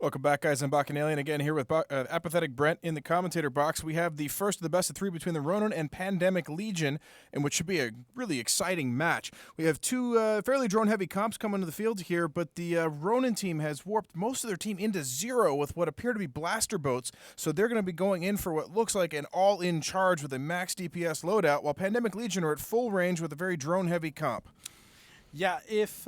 Welcome back, guys. I'm Bacchanalian again here with Apathetic Brent in the commentator box. We have the first of the best of three between the Ronin and Pandemic Legion, in which should be a really exciting match. We have two fairly drone-heavy comps coming to the field here, but the Ronin team has warped most of their team into zero with what appear to be blaster boats, so they're going to be going in for what looks like an all-in charge with a max DPS loadout, while Pandemic Legion are at full range with a very drone-heavy comp. Yeah, if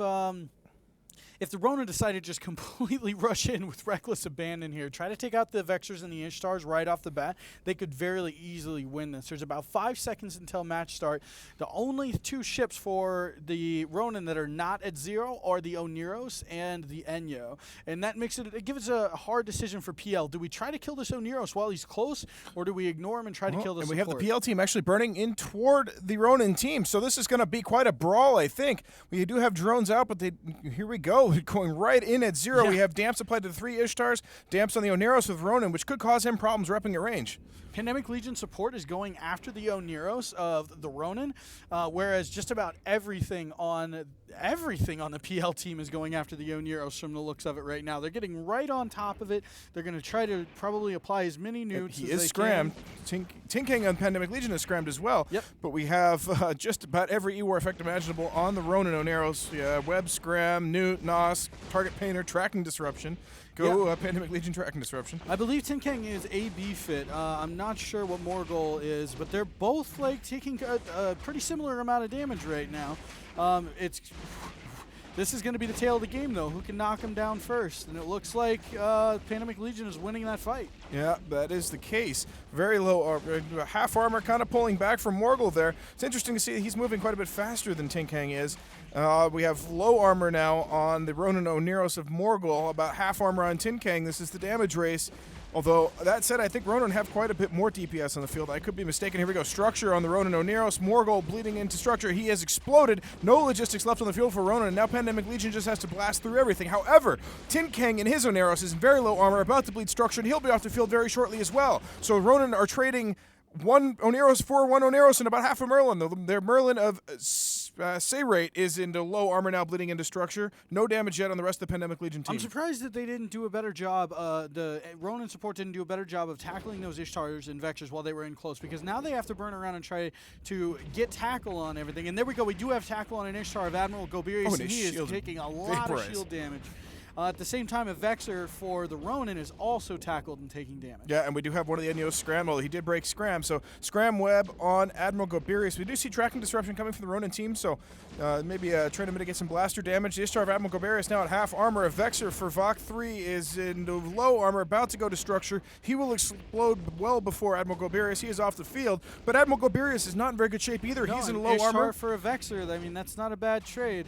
the Ronin decided to just completely rush in with reckless abandon here, try to take out the Vexors and the Ishtars right off the bat, they could very easily win this. There's about 5 seconds until match start. The only two ships for the Ronin that are not at zero are the Oniros and the Enyo. And that makes it gives a hard decision for PL. Do we try to kill this Oniros while he's close, or do we ignore him and try to kill this And we support? have the PL team actually burning in toward the Ronin team, so this is going to be quite a brawl, I think. We do have drones out, but here we go. Going right in at zero. Yeah. We have damps applied to the 3 Ishtars, damps on the Oniros with Ronin, which could cause him problems repping at range. Pandemic Legion support is going after the Oniros of the Ronin, whereas just about everything on the PL team is going after the Oniros from the looks of it right now. They're getting right on top of it. They're going to try to probably apply as many nukes He as is they scrammed. can. Tinking on Pandemic Legion is scrammed as well. Yep. But we have just about every E-War effect imaginable on the Ronin Oneros. Web, Scram, Newt, Nos, Target Painter, Tracking Disruption. Go Pandemic Legion Tracking Disruption. I believe Tinkang is AB fit. I'm not sure what Morgul is, but they're both like taking a pretty similar amount of damage right now. This is going to be the tail of the game, though. Who can knock him down first? And it looks like Pandemic Legion is winning that fight. Yeah, that is the case. Very low, half armor, kind of pulling back from Morgul there. It's interesting to see that he's moving quite a bit faster than Tinkang is. We have low armor now on the Ronin Oniros of Morgul, about half armor on Tinkang. This is the damage race. Although, that said, I think Ronin have quite a bit more DPS on the field. I could be mistaken. Here we go. Structure on the Ronin Oniros. Morgul bleeding into structure. He has exploded. No logistics left on the field for Ronin. And now Pandemic Legion just has to blast through everything. However, Tinkang in his Oneros is in very low armor, about to bleed structure, and he'll be off the field very shortly as well. So Ronin are trading one Oneros for one Oneros and about half a Merlin. Their Merlin of Sayrate is into low armor now, bleeding into structure. No damage yet on the rest of the Pandemic Legion team. I'm surprised that they didn't do a better job. The Ronin support didn't do a better job of tackling those Ishtars and Vexors while they were in close, because now they have to burn around and try to get tackle on everything. And there we go. We do have tackle on an Ishtar of Admiral Goberius, and he is taking a lot of shield damage. At the same time, a Vexor for the Ronin is also tackled and taking damage. Yeah, and we do have one of the Enyos Scram. Well, he did break Scram, so Scram Web on Admiral Goberius. We do see Tracking Disruption coming from the Ronin team, so maybe trying to mitigate some blaster damage. The Ishtar of Admiral Goberius now at half armor. A Vexor for Vok 3 is in low armor, about to go to structure. He will explode well before Admiral Goberius. He is off the field, but Admiral Goberius is not in very good shape either. No, he's in low low armor armor. for a Vexor. I mean, that's not a bad trade.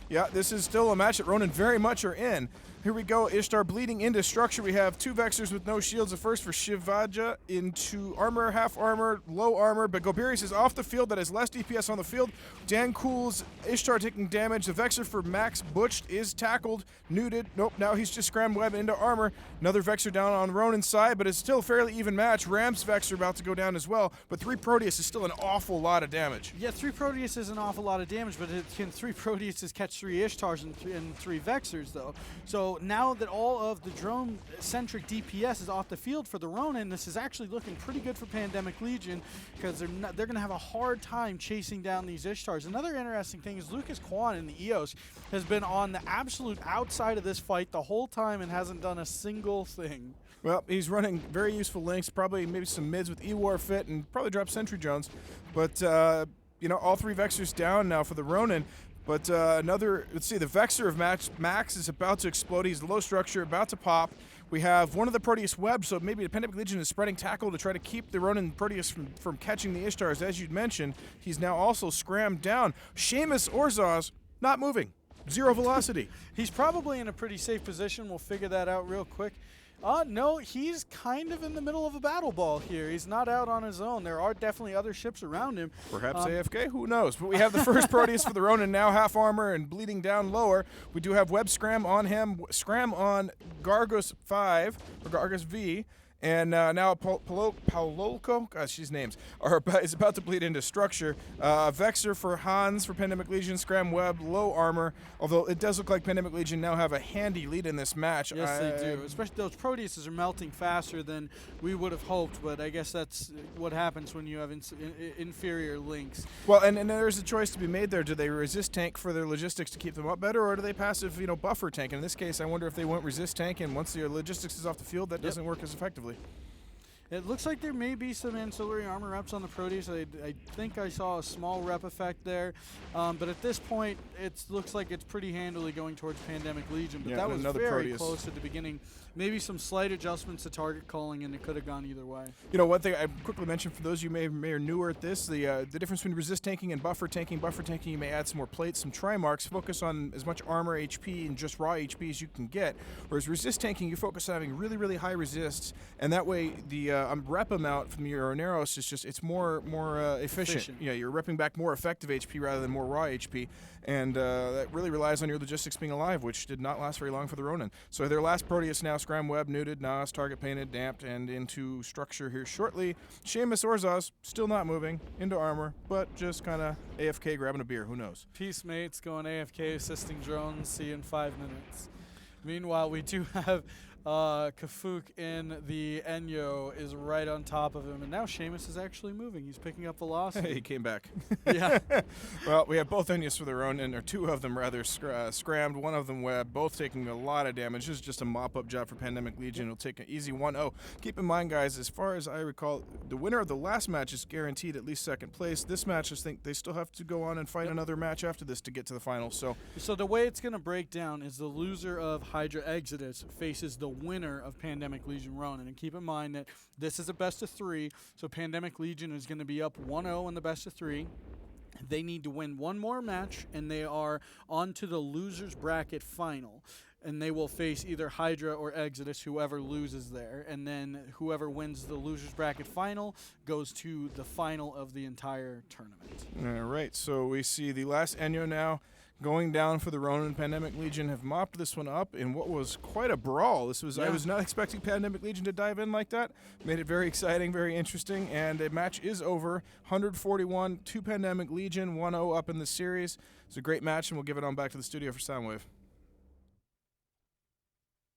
Yeah, this is still a match that Ronin very much are in. Here we go, Ishtar bleeding into structure. We have 2 Vexors with no shields. The first for Shivaja into armor, half armor, low armor, but Goberius is off the field. That is less DPS on the field. Dan Cool's Ishtar taking damage. The Vexor for Max Butched is tackled, neuted. Nope, now he's just Scram Web into armor. Another Vexor down on Ronin's side, but it's still a fairly even match. Ram's Vexor about to go down as well, but 3 Proteus is still an awful lot of damage. Yeah, 3 Proteus is an awful lot of damage, but can 3 Proteuses catch 3 Ishtars and 3 Vexors, though? So now that all of the drone-centric DPS is off the field for the Ronin, this is actually looking pretty good for Pandemic Legion, because they're going to have a hard time chasing down these Ishtars. Another interesting thing is Lucas Kwan in the EOS has been on the absolute outside of this fight the whole time and hasn't done a single thing. Well, he's running very useful links, probably maybe some mids with E-War fit, and probably drop Sentry drones. But, all 3 Vexors down now for the Ronin. But let's see, the Vexor of Max is about to explode. He's low structure, about to pop. We have one of the Proteus webs, so maybe the Pandemic Legion is spreading tackle to try to keep the Ronin Proteus from catching the Ishtars. As you'd mentioned, he's now also scrammed down. Seamus Orzaz not moving. 0 velocity. He's probably in a pretty safe position. We'll figure that out real quick. No, he's kind of in the middle of a battle ball here. He's not out on his own. There are definitely other ships around him. Perhaps AFK? Who knows? But we have the first Proteus for the Ronin, now half armor and bleeding down lower. We do have Web Scram on him, Scram on Gargus 5, or Gargus V. And now Paololko, gosh, these names, is about to bleed into structure. Vexer for Hans for Pandemic Legion, Scram Web, low armor, although it does look like Pandemic Legion now have a handy lead in this match. Yes, they do. Especially those Proteuses are melting faster than we would have hoped, but I guess that's what happens when you have inferior links. Well, and there's a choice to be made there. Do they resist tank for their logistics to keep them up better, or do they passive, buffer tank? And in this case, I wonder if they won't resist tank, and once the logistics is off the field, that doesn't work as effectively. It looks like there may be some ancillary armor reps on the Proteus. I think I saw a small rep effect there. But at this point, it looks like it's pretty handily going towards Pandemic Legion. But that was very Proteus. Close at the beginning. Maybe some slight adjustments to target calling, and it could have gone either way. One thing I quickly mentioned for those of you may are newer at this, the difference between resist tanking and buffer tanking. Buffer tanking, you may add some more plates, some try marks, focus on as much armor, HP, and just raw HP as you can get. Whereas resist tanking, you focus on having really, really high resists, and that way the rep amount from your Oneros is just, it's more efficient. Yeah, you're repping back more effective HP rather than more raw HP, and that really relies on your logistics being alive, which did not last very long for the Ronin. So their last Proteus now, Scram Web, Neuted, Nas, Target Painted, Damped, and into structure here shortly. Seamus Orzaz, still not moving, into armor, but just kind of AFK grabbing a beer, who knows. Peacemates going AFK, assisting drones, see you in 5 minutes. Meanwhile, we do have Kafuk in the Enyo is right on top of him, and now Seamus is actually moving. He's picking up velocity. Hey, he came back. Yeah. Well, we have both Enyos for their own, or two of them rather, scrammed, one of them web, both taking a lot of damage. This is just a mop-up job for Pandemic Legion. It'll take an easy 1-0. Keep in mind, guys, as far as I recall, the winner of the last match is guaranteed at least second place. This match, I think they still have to go on and fight another match after this to get to the final. So the way it's going to break down is the loser of HYDRA Exodus faces the winner of Pandemic Legion Ronin. And keep in mind that this is a best of 3, so Pandemic Legion is going to be up 1-0 in the best of 3. They need to win one more match, and they are on to the losers bracket final. And they will face either HYDRA or Exodus, whoever loses there. And then whoever wins the losers bracket final goes to the final of the entire tournament. All right, so we see the last Enyo now going down for the Ronin. Pandemic Legion have mopped this one up in what was quite a brawl. I was not expecting Pandemic Legion to dive in like that. Made it very exciting, very interesting, and the match is over. 141 to Pandemic Legion, 1-0 up in the series. It's a great match, and we'll give it on back to the studio for Soundwave.